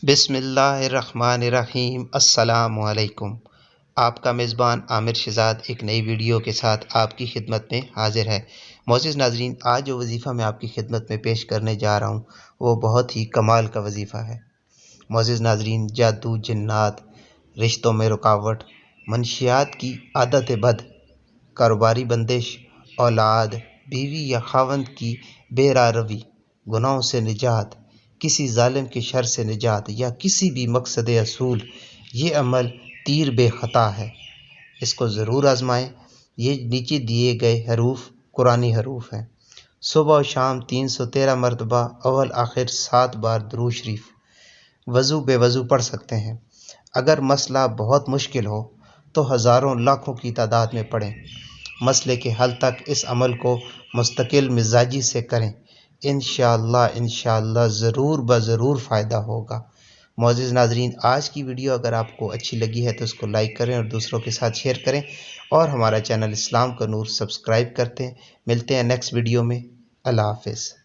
بسم اللہ الرحمن الرحیم۔ السلام علیکم۔ آپ کا میزبان عامر شہزاد ایک نئی ویڈیو کے ساتھ آپ کی خدمت میں حاضر ہے۔ معزز ناظرین، آج جو وظیفہ میں آپ کی خدمت میں پیش کرنے جا رہا ہوں وہ بہت ہی کمال کا وظیفہ ہے۔ معزز ناظرین، جادو، جنات، رشتوں میں رکاوٹ، منشیات کی عادت بد، کاروباری بندش، اولاد، بیوی یا خاوند کی بے راہ روی، گناہوں سے نجات، کسی ظالم کے شر سے نجات یا کسی بھی مقصد اصول، یہ عمل تیر بے خطا ہے۔ اس کو ضرور آزمائیں۔ یہ نیچے دیے گئے حروف قرآنی حروف ہیں۔ صبح و شام 313 مرتبہ اول آخر 7 بار درود شریف وضو بے وضو پڑھ سکتے ہیں۔ اگر مسئلہ بہت مشکل ہو تو ہزاروں لاکھوں کی تعداد میں پڑھیں۔ مسئلے کے حل تک اس عمل کو مستقل مزاجی سے کریں۔ انشاءاللہ ضرور ضرور فائدہ ہوگا۔ معزز ناظرین، آج کی ویڈیو اگر آپ کو اچھی لگی ہے تو اس کو لائک کریں اور دوسروں کے ساتھ شیئر کریں، اور ہمارا چینل اسلام کا نور سبسکرائب کرتے ہیں۔ ملتے ہیں نیکسٹ ویڈیو میں۔ اللہ حافظ۔